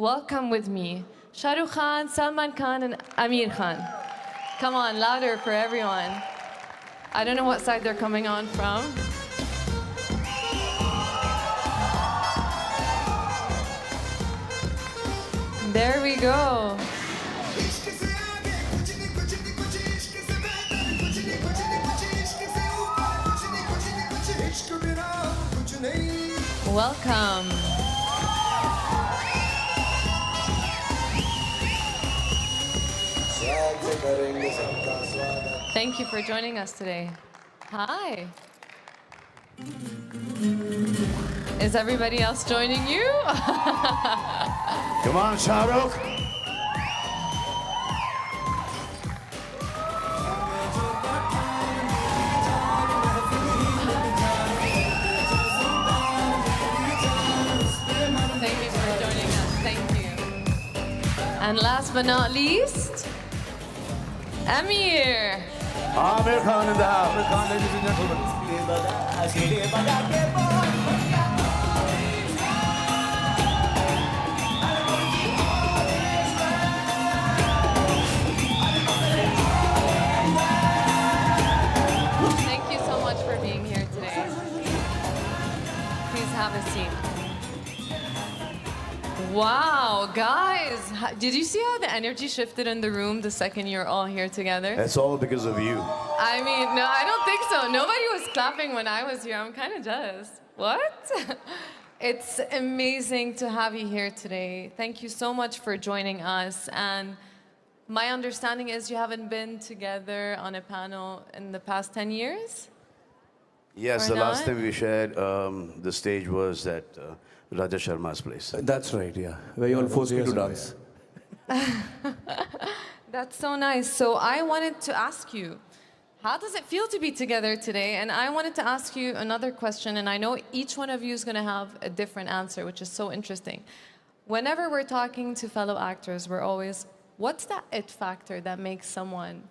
Welcome with me, Shah Rukh Khan, Salman Khan, and Aamir Khan. Come on, louder for everyone. I don't know what side they're coming on from. There we go. Welcome. Thank you for joining us today. Hi. Is everybody else joining you? Come on, Shah Rukh. Thank you for joining us. Thank you. And last but not least, Aamir. Aamir Khan in the house. Aamir Khan, ladies and gentlemen. Thank you so much for being here today. Please have a seat. Wow, guys, did you see how the energy shifted in the room the second you're all here together? That's all because of you. I mean, no, I don't think so. Nobody was clapping when I was here. I'm kind of jealous. What? It's amazing to have you here today. Thank you so much for joining us. And my understanding is you haven't been together on a panel in the past 10 years? Yes, Or the last not? time we shared the stage was at Raja Sharma's place. That's right, yeah. Where you all forced me to dance. That's so nice. So I wanted to ask you, how does it feel to be together today? And I wanted to ask you another question, and I know each one of you is going to have a different answer, which is so interesting. Whenever we're talking to fellow actors, we're always, what's that it factor that makes someone,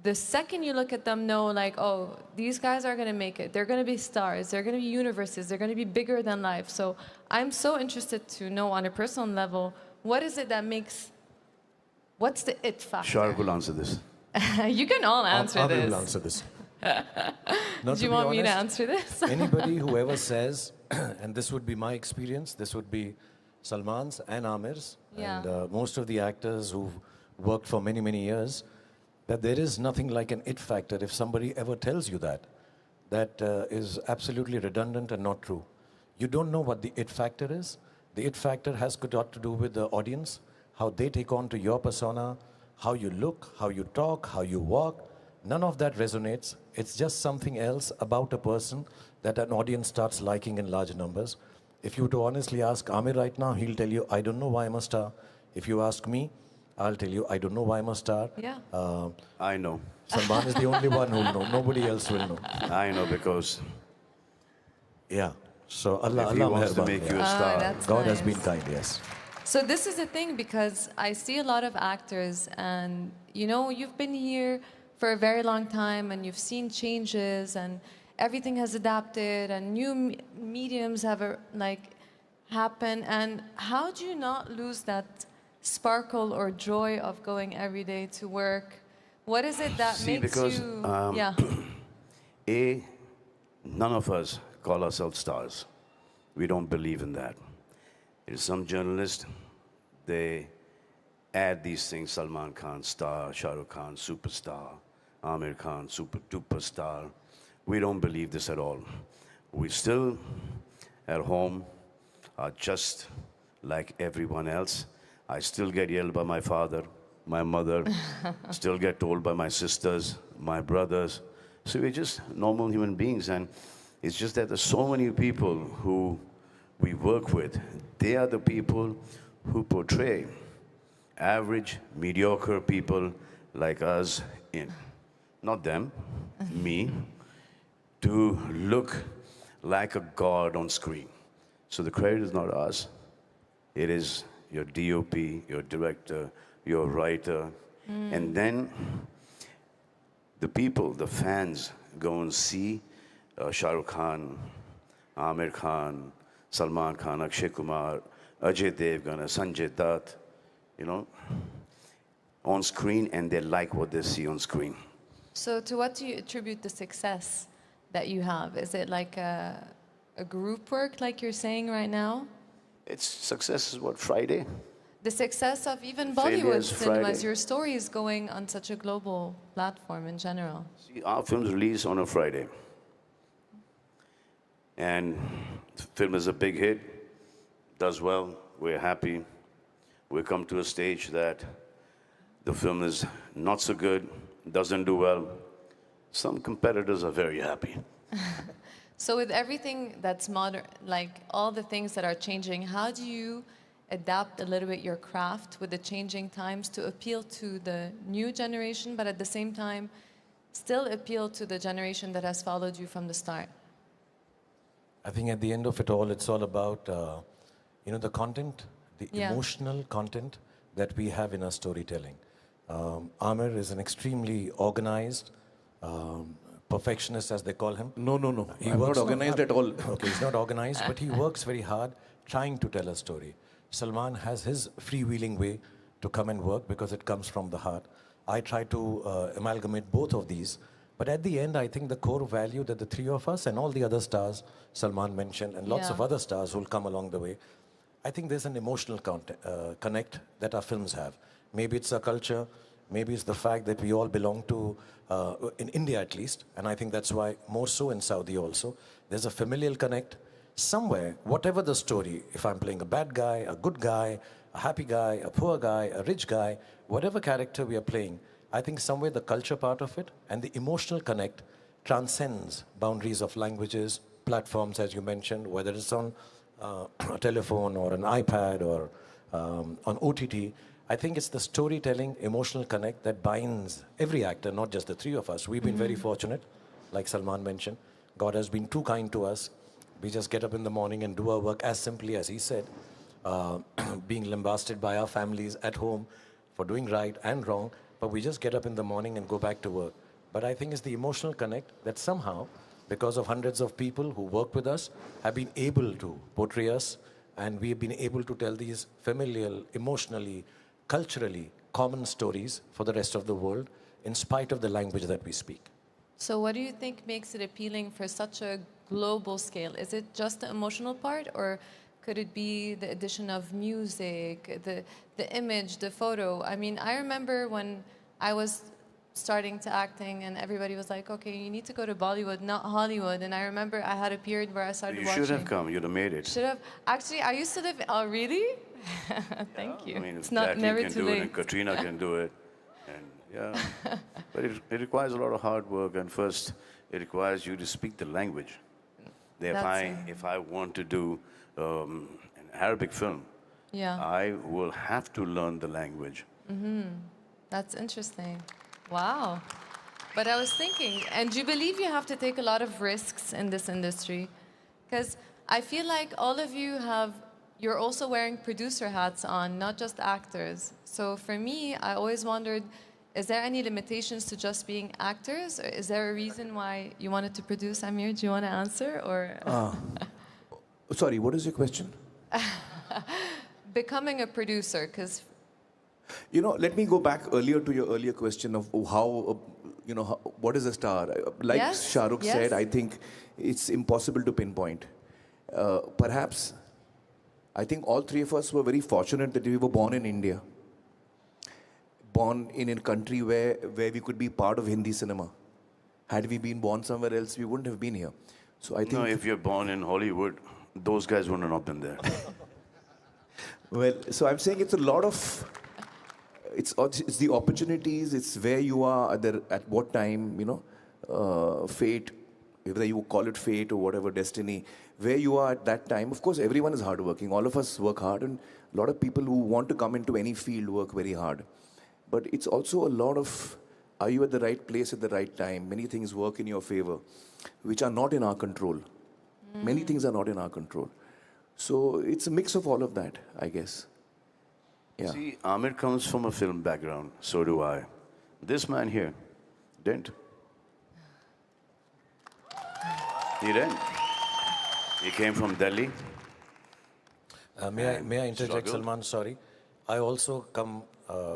the second you look at them, know like, oh, these guys are going to make it. They're going to be stars. They're going to be universes. They're going to be bigger than life. So I'm so interested to know on a personal level, what is it that makes, what's the it factor? Shah Rukh will answer this. You can all answer I this. will answer this. Do you want me to answer this? Anybody who ever says, and this would be my experience, this would be Salman's and Aamir's, Yeah. and most of the actors who've worked for many, many years, that there is nothing like an it factor. If somebody ever tells you that, that is absolutely redundant and not true. You don't know what the it factor is. The it factor has got to do with the audience, how they take on to your persona, how you look, how you talk, how you walk. None of that resonates. It's just something else about a person that an audience starts liking in large numbers. If you were to honestly ask Aamir right now, he'll tell you, I don't know why I'm a star. If you ask me, I'll tell you, I don't know why I'm a star. Yeah. I know. Salman is the only one who'll know. Nobody else will know. I know because Yeah. So Allah, if he Allah wants to meherban, make yeah. you a star, that's God has nice. been kind, yes. So this is the thing, because I see a lot of actors, and you know, you've been here for a very long time, and you've seen changes, and everything has adapted, and new mediums have happen. And how do you not lose that sparkle or joy of going every day to work? What is it that See, makes because, you? none of us call ourselves stars. We don't believe in that. There's some journalists, they add these things, Salman Khan, star, Shah Rukh Khan, superstar, Aamir Khan, super duper star. We don't believe this at all. We still, at home, are just like everyone else. I still get yelled by my father, my mother, still get told by my sisters, my brothers. So we're just normal human beings, and it's just that there's so many people who we work with. They are the people who portray average, mediocre people like us in, not them, me, to look like a god on screen. So the credit is not us. It is your DOP, your director, your writer. And then the people, the fans, go and see Shah Rukh Khan, Aamir Khan, Salman Khan, Akshay Kumar, Ajay Devgan, Sanjay Dutt, you know, on screen, and they like what they see on screen. So to what do you attribute the success that you have? Is it like a group work, like you're saying right now? It's success is what, Friday? The success of even Failure Bollywood is cinemas, Friday. your story is going on such a global platform in general. See, our films release on a Friday. And the film is a big hit, does well, we're happy. We come to a stage that the film is not so good, doesn't do well. Some competitors are very happy. So with everything that's modern, like all the things that are changing, how do you adapt a little bit your craft with the changing times to appeal to the new generation, but at the same time, still appeal to the generation that has followed you from the start? I think at the end of it all, it's all about, the content, the emotional content that we have in our storytelling. Aamir is an extremely organized, perfectionist, as they call him. No. I'm not organized at all. Okay, he's not organized, but he works very hard trying to tell a story. Salman has his freewheeling way to come and work because it comes from the heart. I try to amalgamate both of these. But at the end, I think the core value that the three of us and all the other stars Salman mentioned and lots of other stars who will come along the way, I think there's an emotional connect that our films have. Maybe it's our culture, maybe it's the fact that we all belong to, in India at least, and I think that's why more so in Saudi also, there's a familial connect. Somewhere, whatever the story, if I'm playing a bad guy, a good guy, a happy guy, a poor guy, a rich guy, whatever character we are playing, I think somewhere the culture part of it and the emotional connect transcends boundaries of languages, platforms, as you mentioned, whether it's on a telephone or an iPad or on OTT. I think it's the storytelling, emotional connect that binds every actor, not just the three of us. We've been very fortunate, like Salman mentioned. God has been too kind to us. We just get up in the morning and do our work as simply as he said, being lambasted by our families at home for doing right and wrong, but we just get up in the morning and go back to work. But I think it's the emotional connect that somehow, because of hundreds of people who work with us, have been able to portray us, and we've been able to tell these familial, emotionally, culturally common stories for the rest of the world, in spite of the language that we speak. So what do you think makes it appealing for such a global scale? Is it just the emotional part, or could it be the addition of music, the image, the photo? I mean, I remember when I was starting to acting and everybody was like, okay, you need to go to Bollywood, not Hollywood. And I remember I had a period where I started watching. You should have come, you'd have made it. Should have. Actually, I used to live, oh really? Thank you. I mean, it's not never too late. And Katrina can do it. And yeah, but it requires a lot of hard work, and first it requires you to speak the language. If I want to do an Arabic film, I will have to learn the language. That's interesting. Wow. But I was thinking, and do you believe you have to take a lot of risks in this industry? Because I feel like all of you you're also wearing producer hats on, not just actors. So for me, I always wondered, is there any limitations to just being actors? Or is there a reason why you wanted to produce? Aamir, do you want to answer? Or Sorry, what is your question? Becoming a producer, because... let me go back earlier to your earlier question of how, what is a star? Like Shah Rukh said, I think it's impossible to pinpoint. Perhaps, I think all three of us were very fortunate that we were born in India. Born in a country where we could be part of Hindi cinema. Had we been born somewhere else, we wouldn't have been here. So I think... No, if you're born in Hollywood, those guys wouldn't have been there. Well, so I'm saying it's a lot of... It's the opportunities, it's where you are at what time, fate, whether you call it fate or whatever, destiny, where you are at that time. Of course, everyone is hardworking. All of us work hard, and a lot of people who want to come into any field work very hard. But it's also a lot of, are you at the right place at the right time? Many things work in your favor, which are not in our control. Many things are not in our control. So it's a mix of all of that, I guess. Yeah. See, Aamir comes from a film background, so do I. This man here didn't. He didn't. He came from Delhi. May I interject, struggled. Salman? Sorry. I also come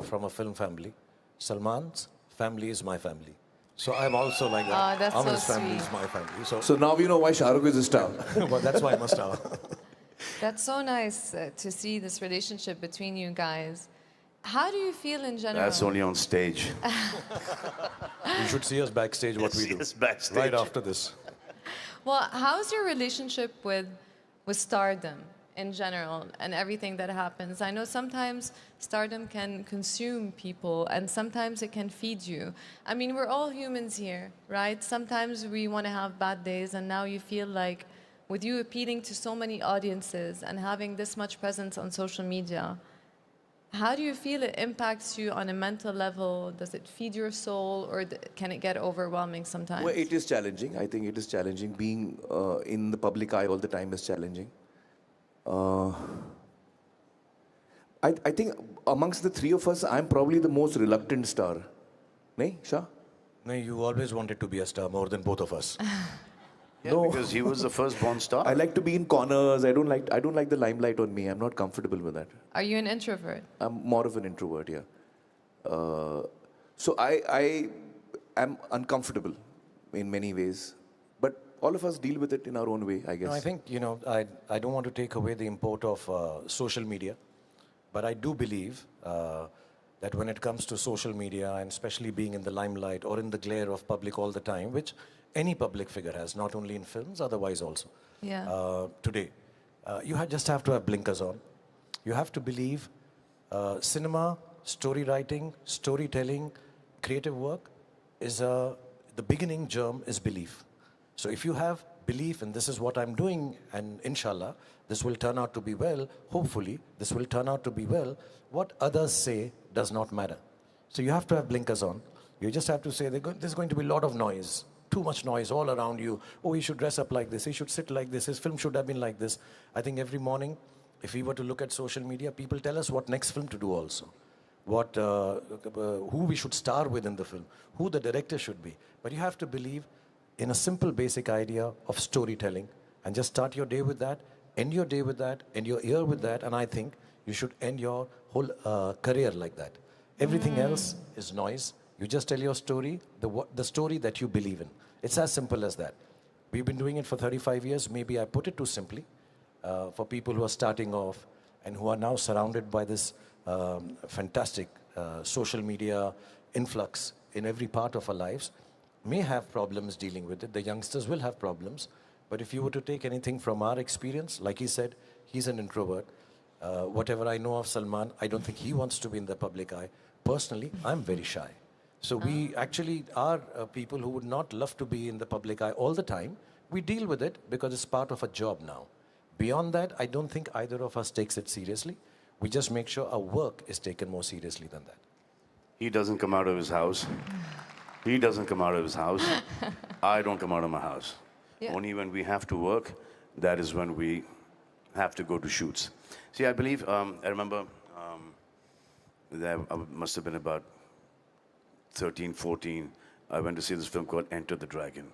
from a film family. Salman's family is my family. So I'm also like that. Oh, that's so Aamir's family sweet. is my family. So, So now we know why Shah Rukh is a star. well, that's why I must have. That's so nice to see this relationship between you guys. How do you feel in general? That's only on stage. You should see us backstage what we See do. us backstage. Right after this. Well, how's your relationship with stardom in general and everything that happens? I know sometimes stardom can consume people and sometimes it can feed you. I mean, we're all humans here, right? Sometimes we want to have bad days, and now you feel like with you appealing to so many audiences and having this much presence on social media, how do you feel it impacts you on a mental level? Does it feed your soul, or can it get overwhelming sometimes? Well, it is challenging. I think it is challenging. Being in the public eye all the time is challenging. I think amongst the three of us, I'm probably the most reluctant star. Nahi, Shah? No, you always wanted to be a star more than both of us. Yeah, No. because he was the first-born star. I like to be in corners. I don't like the limelight on me. I'm not comfortable with that. Are you an introvert? I'm more of an introvert, yeah. So I am uncomfortable in many ways. But all of us deal with it in our own way, I guess. No, I think, I don't want to take away the import of social media, but I do believe that when it comes to social media, and especially being in the limelight or in the glare of public all the time, which any public figure has, not only in films, otherwise also. Yeah. Today, you just have to have blinkers on. You have to believe cinema, story writing, storytelling, creative work is the beginning germ is belief. So if you have belief in this is what I'm doing, and inshallah, this will turn out to be well, hopefully, this will turn out to be well, what others say does not matter. So you have to have blinkers on. You just have to say there's going to be a lot of noise, too much noise all around you. Oh, he should dress up like this, he should sit like this, his film should have been like this. I think every morning, if we were to look at social media, people tell us what next film to do also. Who we should star with in the film, who the director should be. But you have to believe in a simple basic idea of storytelling and just start your day with that, end your day with that, end your year with that, and I think you should end your whole career like that. Everything else is noise. You just tell your story, the story that you believe in. It's as simple as that. We've been doing it for 35 years. Maybe I put it too simply. For people who are starting off and who are now surrounded by this fantastic social media influx in every part of our lives, may have problems dealing with it. The youngsters will have problems. But if you were to take anything from our experience, like he said, he's an introvert. Whatever I know of Salman, I don't think he wants to be in the public eye. Personally, I'm very shy. So we actually are people who would not love to be in the public eye all the time. We deal with it because it's part of a job now. Beyond that, I don't think either of us takes it seriously. We just make sure our work is taken more seriously than that. He doesn't come out of his house. He doesn't come out of his house. I don't come out of my house. Yeah. Only when we have to work, that is when we have to go to shoots. See, I believe, I remember that I must have been about 13, 14. I went to see this film called Enter the Dragon.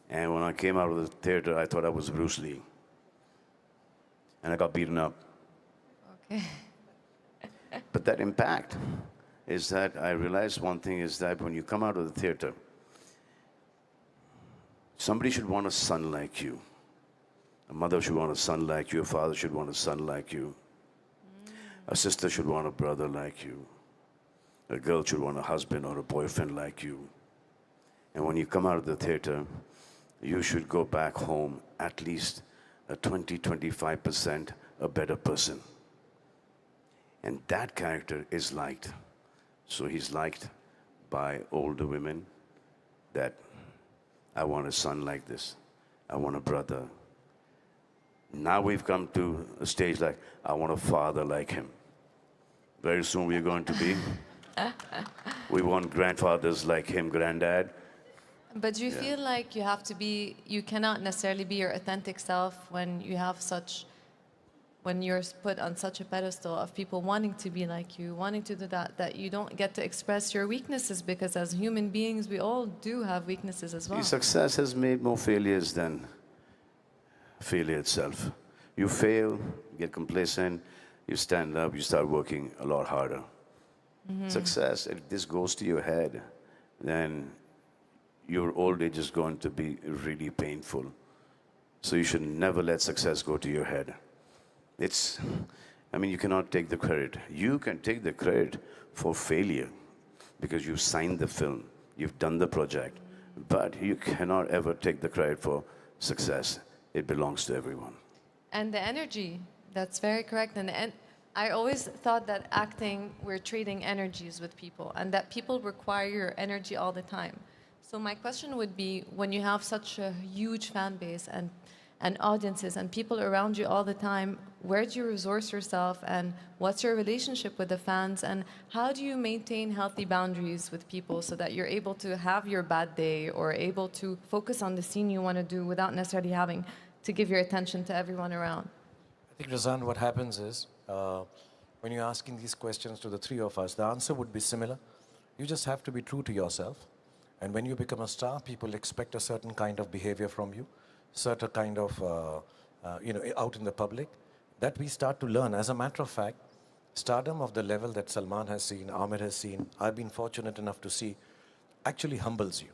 And when I came out of the theater, I thought I was Bruce Lee. And I got beaten up. Okay. But that impact is that I realized one thing is that when you come out of the theater, somebody should want a son like you. A mother should want a son like you. A father should want a son like you. A sister should want a brother like you. A girl should want a husband or a boyfriend like you. And when you come out of the theater, you should go back home at least a 20-25% a better person. And that character is liked. So he's liked by older women that I want a son like this. I want a brother. Now we've come to a stage like, I want a father like him. Very soon we're going to be. We want grandfathers like him, granddad. But do you feel like you have to be, you cannot necessarily be your authentic self when you have such, when you're put on such a pedestal of people wanting to be like you, wanting to do that, that you don't get to express your weaknesses, because as human beings, we all do have weaknesses as well. See, success has made more failures than failure itself. You fail, get complacent, you stand up, you start working a lot harder. Success, if this goes to your head, then your old age is going to be really painful. So you should never let success go to your head. You cannot take the credit. You can take the credit for failure because you signed the film, you've done the project, but you cannot ever take the credit for success. It belongs to everyone. And the energy, that's very correct. And I always thought that acting, we're trading energies with people and that people require your energy all the time. So my question would be, when you have such a huge fan base and audiences and people around you all the time, where do you resource yourself and what's your relationship with the fans and how do you maintain healthy boundaries with people so that you're able to have your bad day or able to focus on the scene you want to do without necessarily having to give your attention to everyone around? I think, Razan, what happens is, when you're asking these questions to the three of us, the answer would be similar. You just have to be true to yourself. And when you become a star, people expect a certain kind of behavior from you, certain kind of, out in the public, that we start to learn. As a matter of fact, stardom of the level that Salman has seen, Aamir has seen, I've been fortunate enough to see, actually humbles you.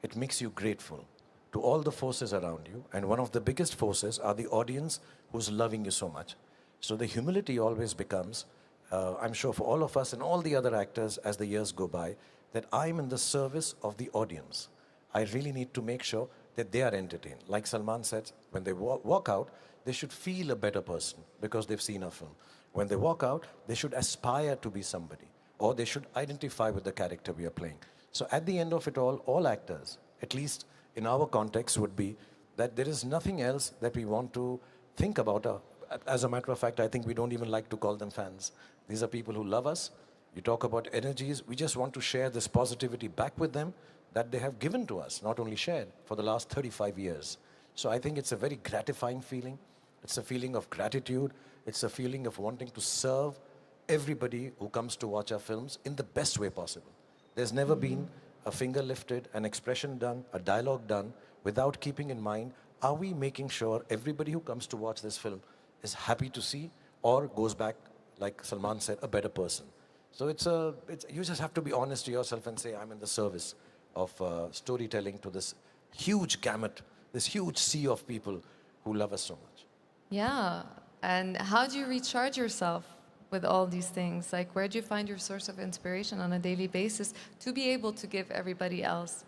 It makes you grateful to all the forces around you. And one of the biggest forces are the audience who's loving you so much. So the humility always becomes, I'm sure for all of us and all the other actors as the years go by, that I'm in the service of the audience. I really need to make sure that they are entertained. Like Salman said, when they walk out, they should feel a better person because they've seen a film. When they walk out, they should aspire to be somebody, or they should identify with the character we are playing. So at the end of it all actors, at least in our context, would be that there is nothing else that we want to think about. As a matter of fact, I think we don't even like to call them fans. These are people who love us. You talk about energies. We just want to share this positivity back with them that they have given to us, not only shared, for the last 35 years. So I think it's a very gratifying feeling. It's a feeling of gratitude. It's a feeling of wanting to serve everybody who comes to watch our films in the best way possible. There's never been a finger lifted, an expression done, a dialogue done, without keeping in mind, are we making sure everybody who comes to watch this film is happy to see or goes back, like Salman said, a better person. So you just have to be honest to yourself and say, I'm in the service of storytelling to this huge gamut, this huge sea of people who love us so much. Yeah, and how do you recharge yourself with all these things? Like, where do you find your source of inspiration on a daily basis to be able to give everybody else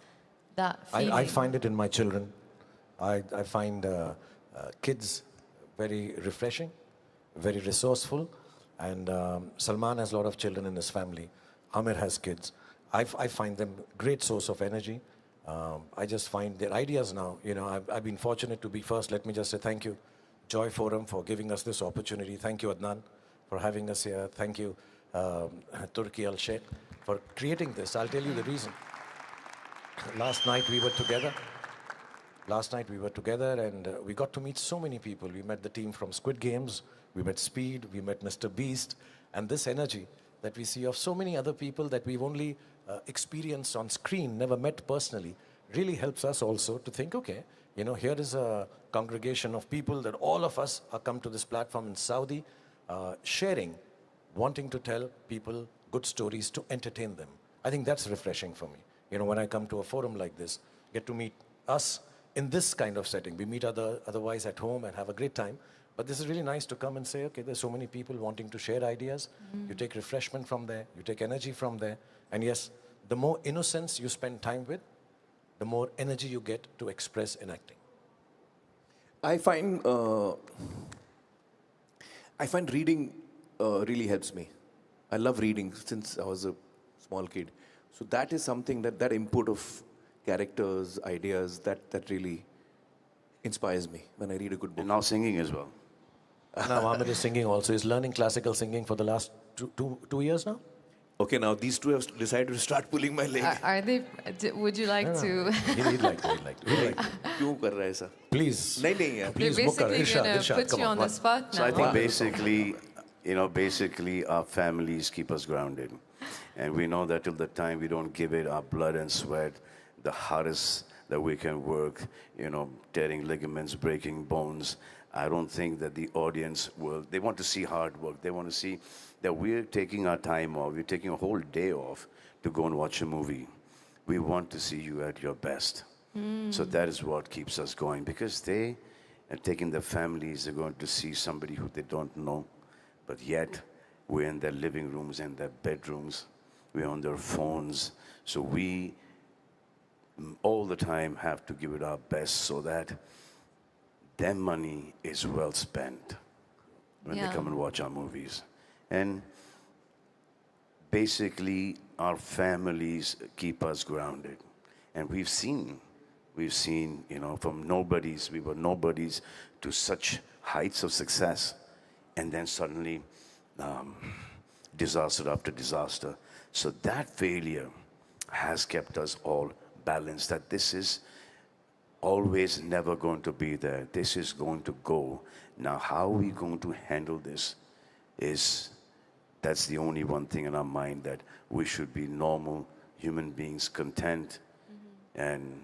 that feeling? I find it in my children. I find kids very refreshing, very resourceful, and Salman has a lot of children in his family. Aamir has kids. I find them great source of energy. I just find their ideas now. I've been fortunate to be first. Let me just say thank you, Joy Forum, for giving us this opportunity. Thank you, Adnan, for having us here. Thank you, Turki Al-Sheikh, for creating this. I'll tell you the reason. Last night we were together and we got to meet so many people. We met the team from Squid Games, we met Speed, we met Mr. Beast, and this energy that we see of so many other people that we've only experienced on screen, never met personally, really helps us also to think, okay, here is a congregation of people that all of us are come to this platform in Saudi, sharing, wanting to tell people good stories to entertain them. I think that's refreshing for me. When I come to a forum like this, get to meet us in this kind of setting. We meet otherwise at home and have a great time. But this is really nice to come and say, okay, there's so many people wanting to share ideas. You take refreshment from there. You take energy from there. And yes, the more innocence you spend time with, the more energy you get to express in acting. I find reading really helps me. I love reading since I was a small kid. So that is something that input of characters, ideas, that really inspires me when I read a good book. And now singing as well. Now Aamir is singing also. He's learning classical singing for the last two years now. Okay, now these two have decided to start pulling my leg. Are they? Would you like to? He'd like to. क्यों कर रहा है ऐसा? Please. नहीं यार. Please, They're basically going to put come you on the spot now. So I think basically our families keep us grounded. And we know that till the time we don't give it our blood and sweat, the hardest that we can work, tearing ligaments, breaking bones, I don't think that the audience will, they want to see hard work. They want to see that we're taking our time off, we're taking a whole day off to go and watch a movie. We want to see you at your best. So that is what keeps us going, because they are taking their families, they're going to see somebody who they don't know, but yet we're in their living rooms and their bedrooms, we're on their phones. So we all the time have to give it our best so that their money is well spent when they come and watch our movies. And basically, our families keep us grounded. And we've seen, you know, from nobodies, we were nobodies to such heights of success. And then suddenly, disaster after disaster. So that failure has kept us all balanced, that this is always never going to be there. This is going to go. Now, how are we going to handle this that's the only one thing in our mind, that we should be normal human beings, content, and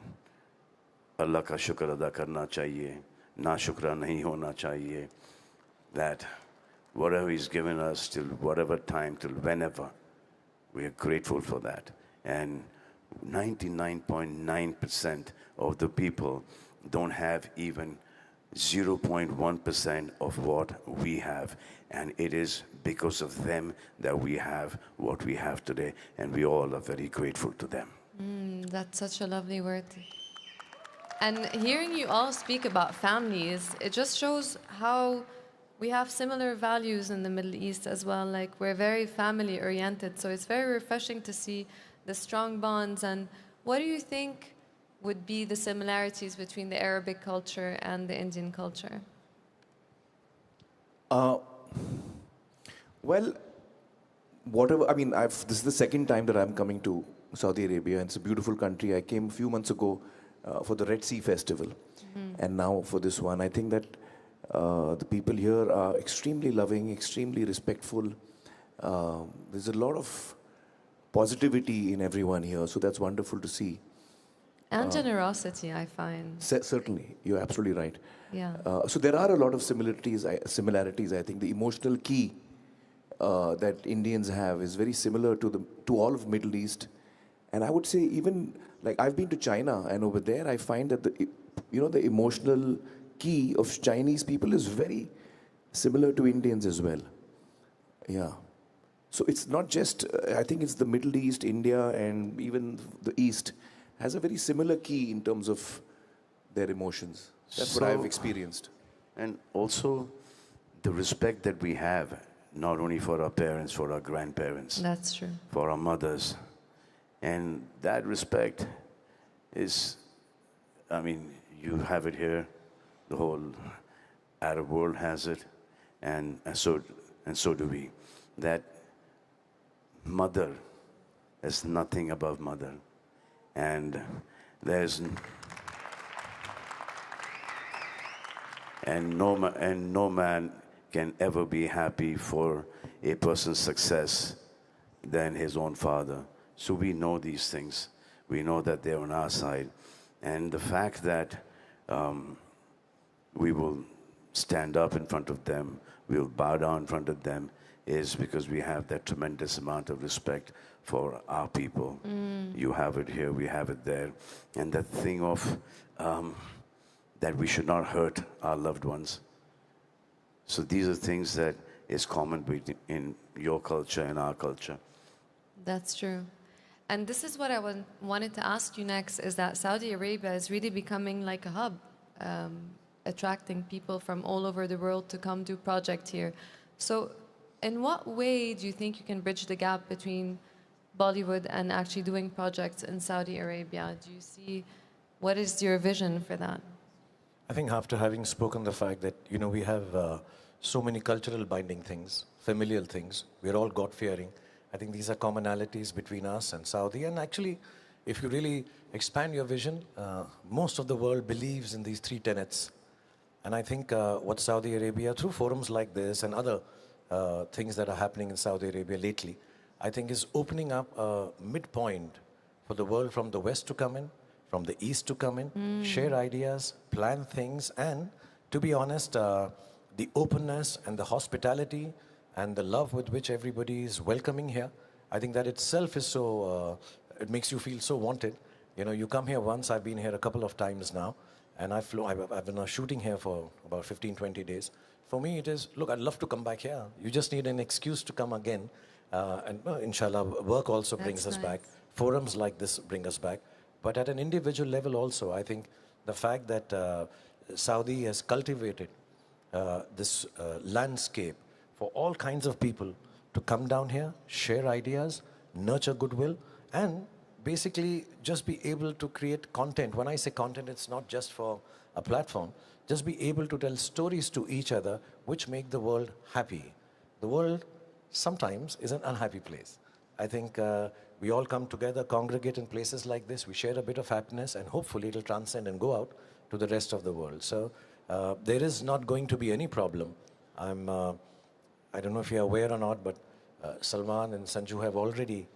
Allah ka shukr ada karna chahiye, na shukra nahi hona chahiye, that whatever He's given us till whatever time, till whenever, we are grateful for that. And 99.9% of the people don't have even 0.1% of what we have. And it is because of them that we have what we have today. And we all are very grateful to them. That's such a lovely word. And hearing you all speak about families, it just shows how we have similar values in the Middle East as well. Like, we're very family oriented. So it's very refreshing to see the strong bonds. And what do you think would be the similarities between the Arabic culture and the Indian culture? Well, whatever, I mean, this is the second time that I'm coming to Saudi Arabia, and it's a beautiful country. I came a few months ago for the Red Sea Festival, and now for this one. I think that the people here are extremely loving, extremely respectful. There's a lot of positivity in everyone here, so that's wonderful to see. And generosity, I find. Certainly, you're absolutely right. Yeah. So there are a lot of similarities. I think the emotional key that Indians have is very similar to all of Middle East, and I would say even like I've been to China, and over there I find that the emotional key of Chinese people is very similar to Indians as well. Yeah. So it's not just I think it's the Middle East, India, and even the East has a very similar key in terms of their emotions. That's what I've experienced. And also the respect that we have, not only for our parents, for our grandparents. That's true. For our mothers. And that respect is, I mean, you have it here, the whole Arab world has it, and so do we. That mother is nothing above mother. And no man can ever be happy for a person's success than his own father. So we know these things. We know that they're on our side. And the fact that we will stand up in front of them, we'll bow down in front of them, is because we have that tremendous amount of respect for our people. You have it here, we have it there. And that thing of that we should not hurt our loved ones. So these are things that is common in your culture and our culture. That's true. And this is what I wanted to ask you next, is that Saudi Arabia is really becoming like a hub, attracting people from all over the world to come do projects here. So in what way do you think you can bridge the gap between Bollywood and actually doing projects in Saudi Arabia? Do you see, what is your vision for that? I think after having spoken the fact that, we have so many cultural binding things, familial things, we're all God-fearing. I think these are commonalities between us and Saudi. And actually, if you really expand your vision, most of the world believes in these three tenets. And I think what Saudi Arabia, through forums like this and other things that are happening in Saudi Arabia lately, I think is opening up a midpoint for the world from the West to come in, from the East to come in, share ideas, plan things, and to be honest, the openness and the hospitality and the love with which everybody is welcoming here, I think that itself is so, it makes you feel so wanted. You know, you come here once, I've been here a couple of times now, and I've been shooting here for about 15, 20 days. For me, it is, look, I'd love to come back here. You just need an excuse to come again. And inshallah, work also brings us back. Forums like this bring us back. But at an individual level also, I think the fact that Saudi has cultivated this landscape for all kinds of people to come down here, share ideas, nurture goodwill, and basically just be able to create content. When I say content, it's not just for a platform. Just be able to tell stories to each other which make the world happy. The world sometimes is an unhappy place. I think we all come together, congregate in places like this, we share a bit of happiness, and hopefully it'll transcend and go out to the rest of the world. So there is not going to be any problem. I don't know if you're aware or not, but Salman and Sanju have already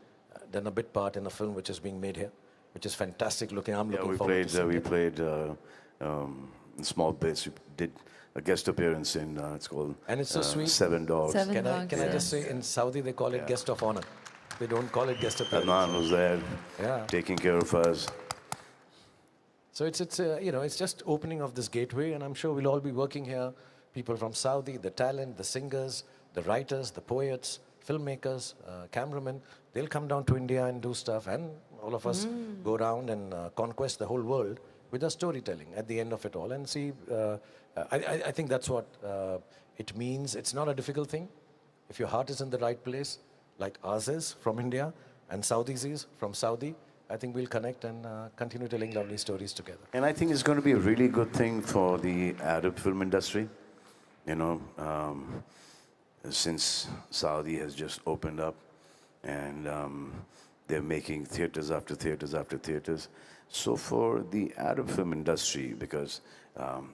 done a bit part in a film which is being made here, which is fantastic looking. I'm looking forward to seeing it. We played in small bits. We did a guest appearance in, it's called and it's so sweet. Seven Dogs. Can I just say, in Saudi they call it guest of honor. They don't call it guest appearance. Salman was there, taking care of us. So it's you know, it's just opening of this gateway, and I'm sure we'll all be working here. People from Saudi, the talent, the singers, the writers, the poets, filmmakers, cameramen, they'll come down to India and do stuff, and all of us go around and conquest the whole world with our storytelling at the end of it all. And see, I think that's what it means. It's not a difficult thing. If your heart is in the right place, like ours is from India, and Saudis is from Saudi, I think we'll connect and continue telling lovely stories together. And I think it's going to be a really good thing for the Arab film industry. You know, since Saudi has just opened up and they're making theaters after theaters after theaters. So for the Arab film industry, because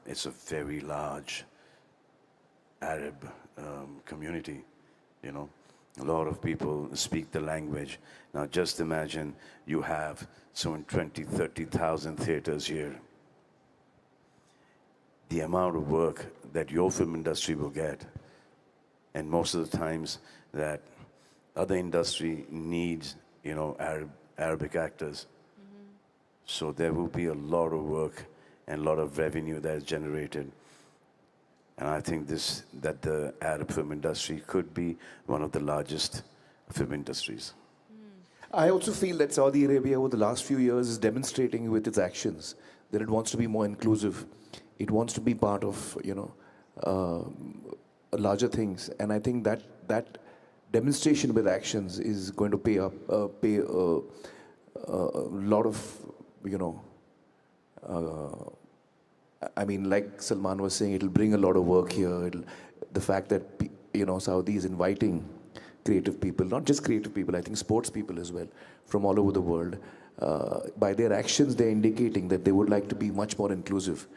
it's a very large Arab community, you know, a lot of people speak the language. Now just imagine you have 20, 30,000 theaters here. The amount of work that your film industry will get, and most of the times that other industry needs, you know, Arabic actors. So there will be a lot of work and a lot of revenue that is generated. And I think that the Arab film industry could be one of the largest film industries. I also feel that Saudi Arabia over the last few years is demonstrating with its actions that it wants to be more inclusive. It wants to be part of, you know, larger things. And I think that demonstration with actions is going to pay a lot of, you know, I mean, like Salman was saying, it'll bring a lot of work here. The fact that, you know, Saudi is inviting creative people, not just creative people, I think sports people as well, from all over the world. By their actions, they're indicating that they would like to be much more inclusive.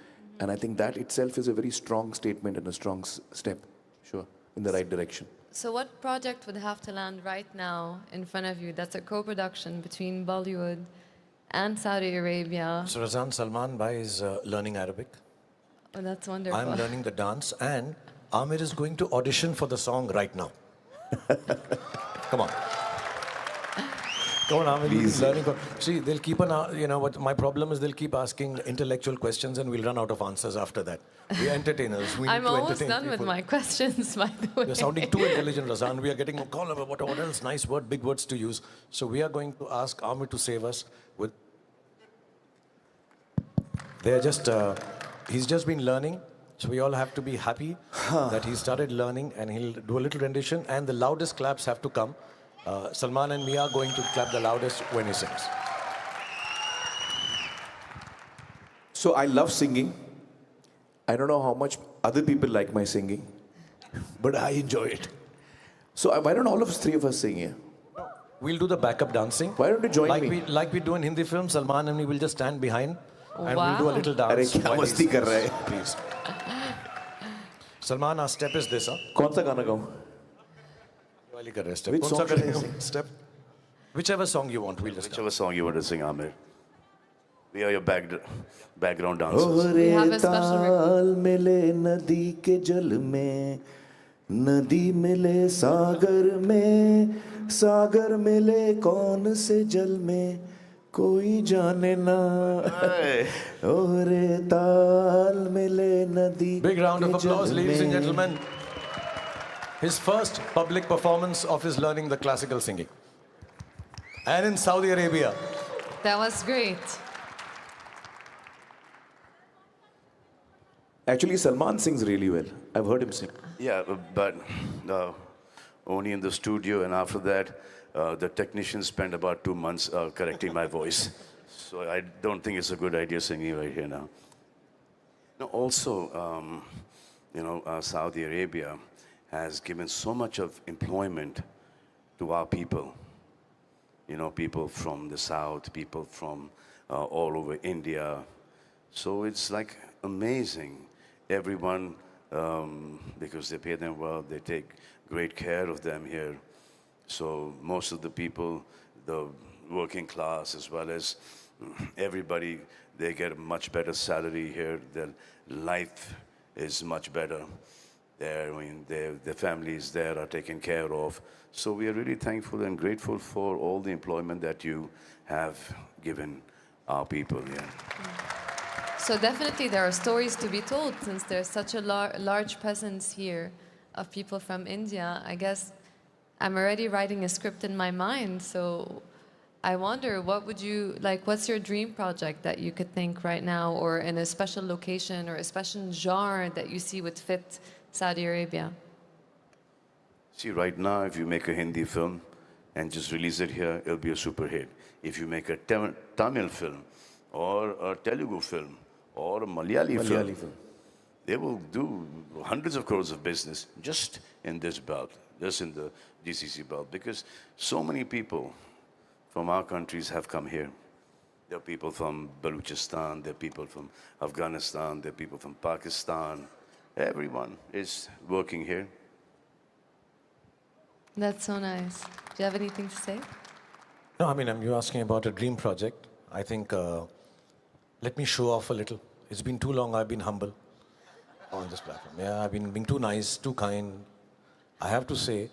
And I think that itself is a very strong statement and a strong step, sure, in the right direction. So what project would have to land right now in front of you that's a co-production between Bollywood and Saudi Arabia? So Razan, Salman Bhai is learning Arabic. Oh, that's wonderful. I'm learning the dance, and Aamir is going to audition for the song right now. Come on. Come on, Aamir, he's learning. See, they'll keep on, you know, what my problem is, they'll keep asking intellectual questions and we'll run out of answers after that. We're entertainers. We I'm need to almost entertain done people. with my questions, by the way. You're sounding too intelligent, Razan. We are getting a call about what else, nice word, big words to use. So we are going to ask Aamir to save us with... They're just, he's just been learning. So we all have to be happy that he started learning, and he'll do a little rendition, and the loudest claps have to come. Salman and me are going to clap the loudest when he sings. So I love singing. I don't know how much other people like my singing, but I enjoy it. So why don't all of us, three of us sing here? We'll do the backup dancing. Why don't you join me? Like we do in Hindi films, Salman and me will just stand behind and we'll do a little dance. Please. Salman, our step is this, huh? कौन सा गाना गाऊं? Which song should I sing? Step? Whichever song you want, we'll just Whichever song you want to sing, Aamir. We are your background O dancers. We रे have a special ताल मिले नदी के जल में, नदी मिले सागर मिले कौन से जल में, कोई जाने ना। Hey. ओ रे ताल मिले नदी Big round of के applause, जल ladies and में। gentlemen. His first public performance of his learning the classical singing. And in Saudi Arabia. That was great. Actually, Salman sings really well. I've heard him sing. Yeah, but only in the studio, and after that, the technicians spent about 2 months correcting my voice. So I don't think it's a good idea singing right here now. No, also, Saudi Arabia has given so much of employment to our people. You know, people from the south, people from all over India. So it's like amazing. Everyone, because they pay them well, they take great care of them here. So most of the people, the working class as well as everybody, they get a much better salary here. Their life is much better. Their families there are taken care of. So we are really thankful and grateful for all the employment that you have given our people. Yeah. So definitely there are stories to be told since there's such a large presence here of people from India. I guess I'm already writing a script in my mind, so I wonder what's your dream project that you could think right now, or in a special location or a special genre that you see would fit Saudi Arabia? See, right now, if you make a Hindi film and just release it here, it'll be a super hit. If you make a Tamil film or a Telugu film or a Malayali film, they will do hundreds of crores of business just in this belt, just in the GCC belt, because so many people from our countries have come here. There are people from Balochistan, there are people from Afghanistan, there are people from Pakistan. Everyone is working here. That's so nice. Do you have anything to say? No, I mean, you're asking about a dream project. I think, let me show off a little. It's been too long I've been humble on this platform. Yeah, I've been being too nice, too kind. I have to say,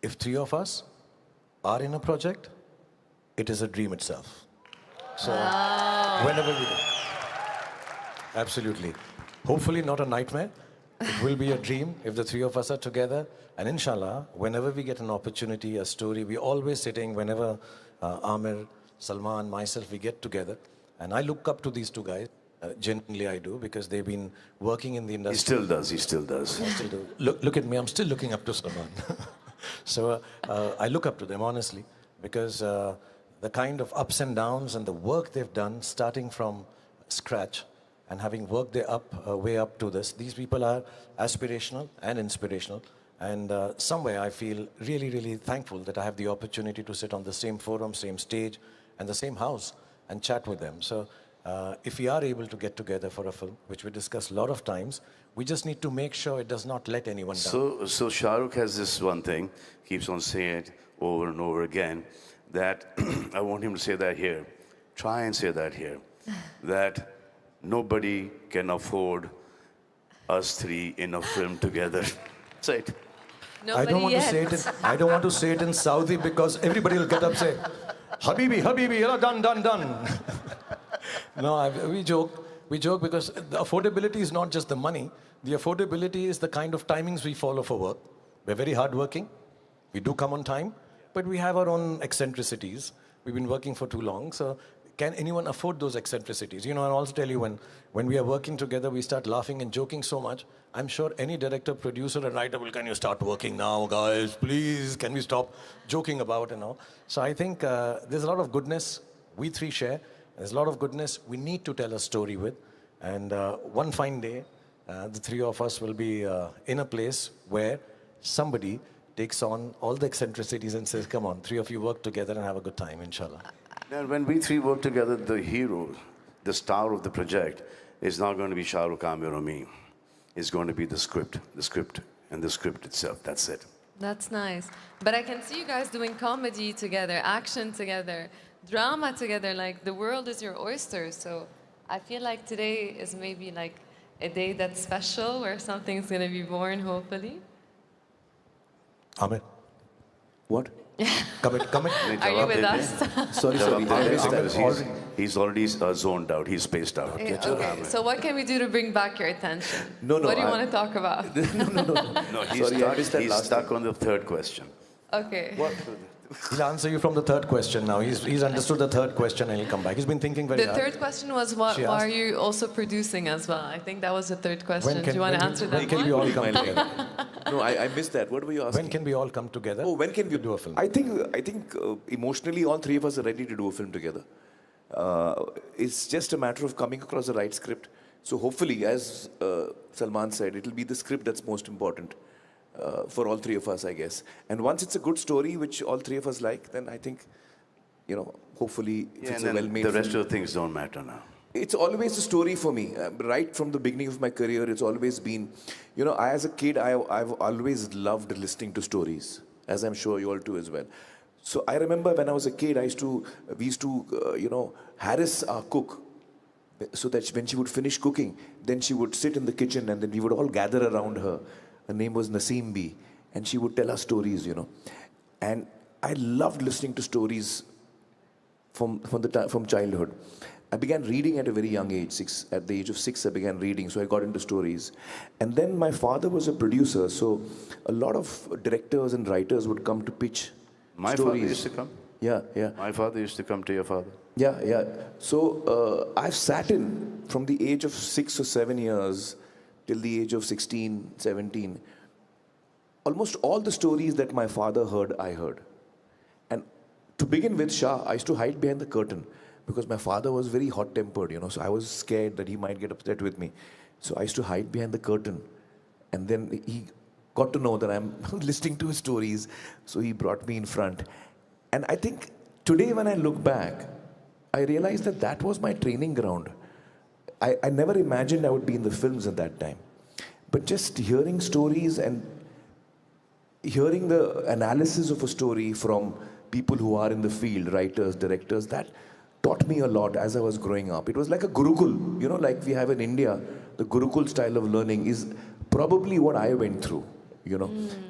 if three of us are in a project, it is a dream itself. So, whenever we do. Absolutely. Hopefully not a nightmare. It will be a dream if the three of us are together. And inshallah, whenever we get an opportunity, a story, we're always sitting, whenever Aamir, Salman, myself, we get together. And I look up to these two guys. Genuinely I do, because they've been working in the industry. He still does. I still do. Look at me, I'm still looking up to Salman. So I look up to them, honestly, because the kind of ups and downs and the work they've done, starting from scratch, and having worked their way up to this, these people are aspirational and inspirational. And somewhere I feel really, really thankful that I have the opportunity to sit on the same forum, same stage, and the same house and chat with them. So if we are able to get together for a film, which we discuss a lot of times, we just need to make sure it does not let anyone down. So Shah Rukh has this one thing, keeps on saying it over and over again, that I want him to say that here. Try and say that here. That nobody can afford us three in a film together. Say it. Nobody I don't want yet. to say it. I don't want to say it in Saudi, because everybody will get up and say, Habibi, Habibi, done. No, we joke because the affordability is not just the money. The affordability is the kind of timings we follow for work. We're very hardworking. We do come on time, but we have our own eccentricities. We've been working for too long, so can anyone afford those eccentricities? You know, I'll also tell you, when we are working together, we start laughing and joking so much. I'm sure any director, producer, and writer will, can you start working now, guys? Please, can we stop joking about and all? So I think there's a lot of goodness we three share. There's a lot of goodness we need to tell a story with. And one fine day, the three of us will be in a place where somebody takes on all the eccentricities and says, come on, three of you work together and have a good time, inshallah. Now, when we three work together, the hero, the star of the project, is not going to be Shah Rukh, Aamir, or me. It's going to be the script, and the script itself. That's it. That's nice. But I can see you guys doing comedy together, action together. drama together. Like the world is your oyster. So I feel like today is maybe like a day that's special where something's gonna be born, hopefully. Aamir, What? come in. Are you with us? Sorry, I missed that. He's already zoned out. He's spaced out. Okay. So what can we do to bring back your attention? No, What do you want to talk about? No, he's stuck on the third question. Okay. What? He'll answer you from the third question now. He's understood the third question and he'll come back. He's been thinking very The hard. third question was, why are you also producing as well? I think that was the third question. Do you want to answer that When can one? we all come together? No, I missed that. What were you asking? When can we all come together? Oh, when can we do a film? I think emotionally, all three of us are ready to do a film together. It's just a matter of coming across the right script. So hopefully, as Salman said, it'll be the script that's most important for all three of us, I guess. And once it's a good story, which all three of us like, then I think, hopefully, if it's a well-made the rest film. of the things don't matter now. It's always a story for me. Right from the beginning of my career, it's always been, as a kid, I've always loved listening to stories, as I'm sure you all do as well. So I remember when I was a kid, we used to, harass our cook so that when she would finish cooking, then she would sit in the kitchen and then we would all gather around her. Her name was Naseem B. And she would tell us stories, And I loved listening to stories from childhood. I began reading at a very young age. At the age of 6, I began reading, so I got into stories. And then my father was a producer, so a lot of directors and writers would come to pitch My stories. father used to come? Yeah. My father used to come to your father? Yeah. So I've sat in from the age of 6 or 7 years till the age of 16, 17. Almost all the stories that my father heard, I heard. And to begin with, Shah, I used to hide behind the curtain because my father was very hot-tempered, so I was scared that he might get upset with me. So I used to hide behind the curtain. And then he got to know that I'm listening to his stories, so he brought me in front. And I think today when I look back, I realized that was my training ground. I never imagined I would be in the films at that time. But just hearing stories and hearing the analysis of a story from people who are in the field, writers, directors, that taught me a lot as I was growing up. It was like a Gurukul, like we have in India. The Gurukul style of learning is probably what I went through,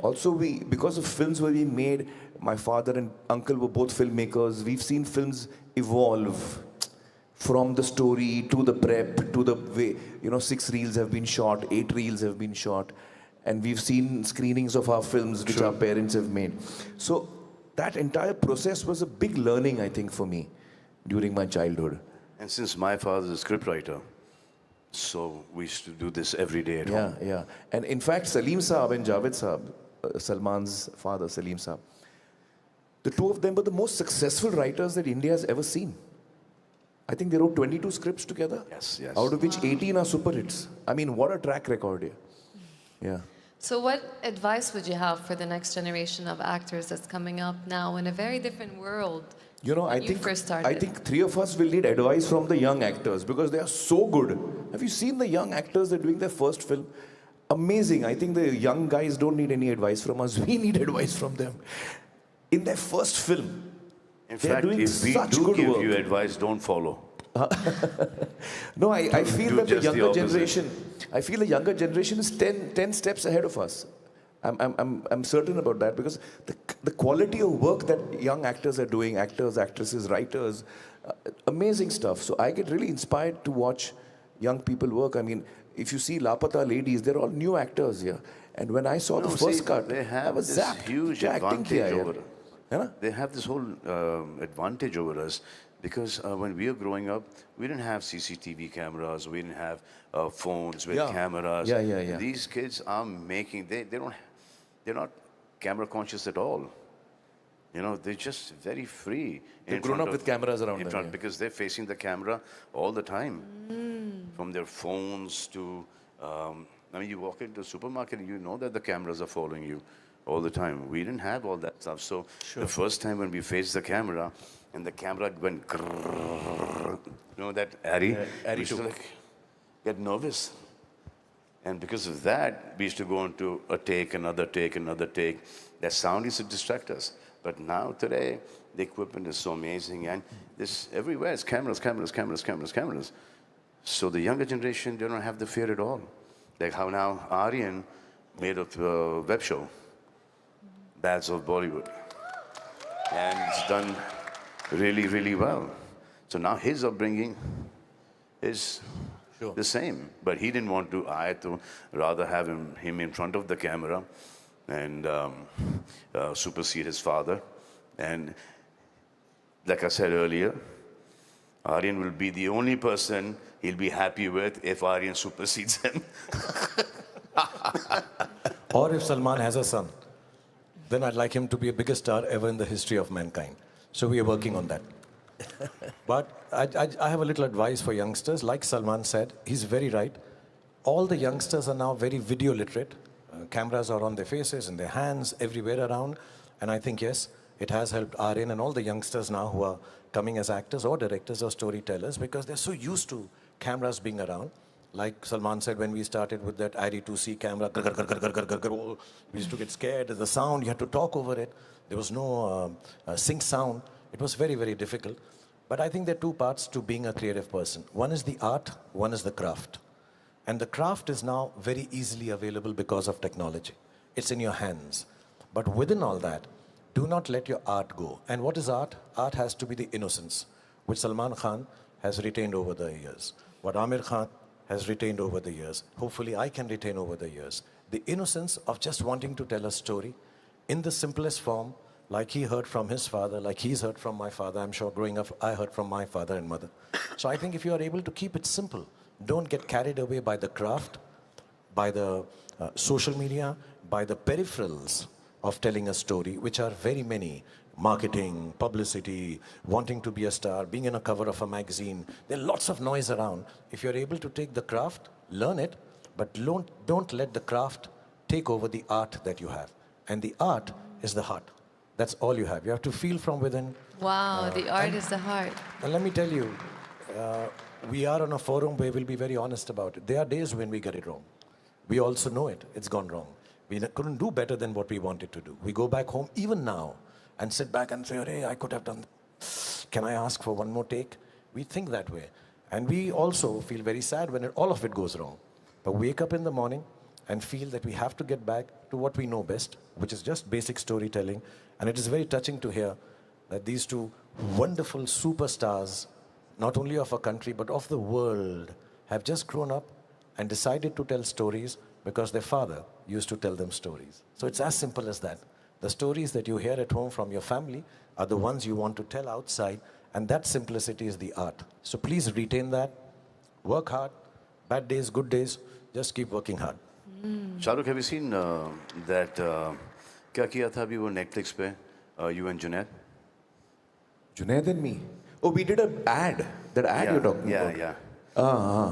Also, because of films were being made, my father and uncle were both filmmakers. We've seen films evolve from the story to the prep to the way, 6 reels have been shot, 8 reels have been shot. And we've seen screenings of our films which our parents have made. So that entire process was a big learning, I think, for me during my childhood. And since my father is a scriptwriter, so we used to do this every day at home. Yeah. And in fact, Salim Saab and Javed Saab, Salman's father, Salim Saab, the two of them were the most successful writers that India has ever seen. I think they wrote 22 scripts together. Yes. Out of which 18 are super hits. I mean, what a track record here. Yeah. So what advice would you have for the next generation of actors that's coming up now in a very different world? I think 3 of us will need advice from the young actors because they are so good. Have you seen the young actors that are doing their first film? Amazing. I think the young guys don't need any advice from us. We need advice from them. In their first film, in fact, if we do give you advice, don't follow. No, I feel that the younger generation is 10 steps ahead of us. I'm certain about that because the quality of work that young actors are doing, actors, actresses, writers, amazing stuff. So I get really inspired to watch young people work. I mean, if you see Lapata Ladies, they're all new actors here. And when I saw the first cut, they have I was this zapped. huge advantage over us. Yeah? They have this whole advantage over us because when we were growing up, we didn't have CCTV cameras, we didn't have phones with cameras. Yeah. These kids are making, they're not camera conscious at all. They're just very free. They've grown up with cameras around them. Because they're facing the camera all the time. From their phones to, you walk into a supermarket, you know that the cameras are following you all the time. We didn't have all that stuff. So the first time when we faced the camera, and the camera went grrrr, that Ari? Ari we used to get nervous. And because of that, we used to go into a take, another take, another take. That sound used to distract us. But now, today, the equipment is so amazing, and this everywhere is cameras, cameras, cameras, cameras, cameras. So the younger generation, they don't have the fear at all. Like how now Aryan made a web show, Bads of Bollywood, and it's done really, really well. So now his upbringing is the same, but he didn't want to. I had to rather have him in front of the camera and supersede his father. And like I said earlier, Aryan will be the only person he'll be happy with if Aryan supersedes him. Or if Salman has a son, then I'd like him to be the biggest star ever in the history of mankind. So we are working on that. But I have a little advice for youngsters. Like Salman said, he's very right. All the youngsters are now very video literate. Cameras are on their faces, in their hands, everywhere around. And I think, yes, it has helped Aryan and all the youngsters now who are coming as actors or directors or storytellers, because they're so used to cameras being around. Like Salman said, when we started with that ID2C camera, we used to get scared. The sound, you had to talk over it. There was no sync sound. It was very, very difficult. But I think there are two parts to being a creative person. One is the art, one is the craft. And the craft is now very easily available because of technology. It's in your hands. But within all that, do not let your art go. And what is art? Art has to be the innocence, which Salman Khan has retained over the years. What Aamir Khan has retained over the years. Hopefully I can retain over the years. The innocence of just wanting to tell a story in the simplest form, like he heard from his father, like he's heard from my father. I'm sure growing up, I heard from my father and mother. So I think if you are able to keep it simple, don't get carried away by the craft, by the social media, by the peripherals of telling a story, which are very many. Marketing, publicity, wanting to be a star, being in a cover of a magazine. There are lots of noise around. If you're able to take the craft, learn it, but don't let the craft take over the art that you have. And the art is the heart. That's all you have. You have to feel from within. Wow, the art is the heart. And let me tell you, we are on a forum where we'll be very honest about it. There are days when we get it wrong. We also know it. It's gone wrong. We couldn't do better than what we wanted to do. We go back home, even now, and sit back and say, hey, I could have done that. Can I ask for one more take? We think that way. And we also feel very sad when all of it goes wrong. But wake up in the morning and feel that we have to get back to what we know best, which is just basic storytelling. And it is very touching to hear that these two wonderful superstars, not only of our country, but of the world, have just grown up and decided to tell stories because their father used to tell them stories. So it's as simple as that. The stories that you hear at home from your family are the ones you want to tell outside, and that simplicity is the art. So please retain that, work hard, bad days, good days, just keep working hard. Shah Rukh, have you seen that, क्या किया था अभी वो Netflix पे, you and Junaid? Junaid and me. Oh, we did an ad. That ad you're talking about. Yeah.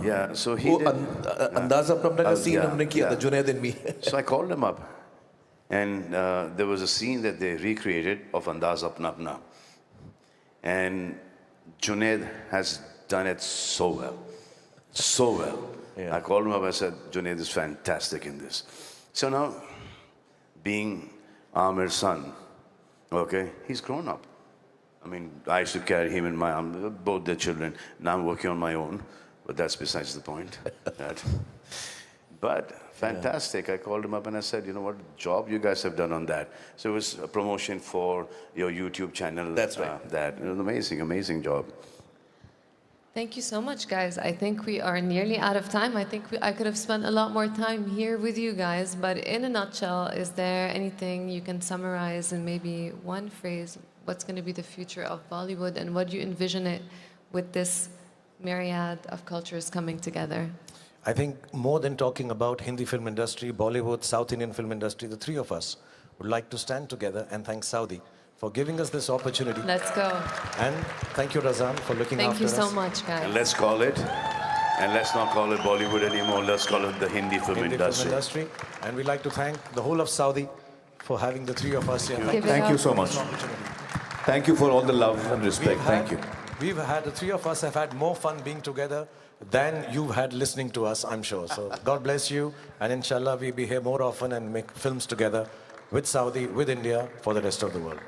Yeah, so he did. Andaz Apna ka scene humne kiya tha, Junaid and me. So I called him up. And there was a scene that they recreated of Andaz Apna Apna. And Junaid has done it so well. So well. Yeah. I called him up, I said, Junaid is fantastic in this. So now, being Aamir's son, okay, he's grown up. I mean, I used to carry him in my arms, both their children. Now I'm working on my own, but that's besides the point. But fantastic. I called him up and I said, you know what job you guys have done on that. So it was a promotion for your YouTube channel. That's right. It was an amazing, amazing job. Thank you so much, guys. I think we are nearly out of time. I think I could have spent a lot more time here with you guys, but in a nutshell, is there anything you can summarize in maybe one phrase? What's going to be the future of Bollywood, and what do you envision it with this myriad of cultures coming together? I think more than talking about Hindi film industry, Bollywood, South Indian film industry, the three of us would like to stand together and thank Saudi for giving us this opportunity. Let's go. And thank you, Razan, for looking after us. Thank you so much, guys. And let's call it, and let's not call it Bollywood anymore, let's call it the Hindi film industry. And we'd like to thank the whole of Saudi for having the three of us here. Thank you so much. Thank you for all the love and respect. Thank you. The three of us have had more fun being together than you've had listening to us, I'm sure. So God bless you, and inshallah we'll be here more often and make films together with Saudi, with India, for the rest of the world.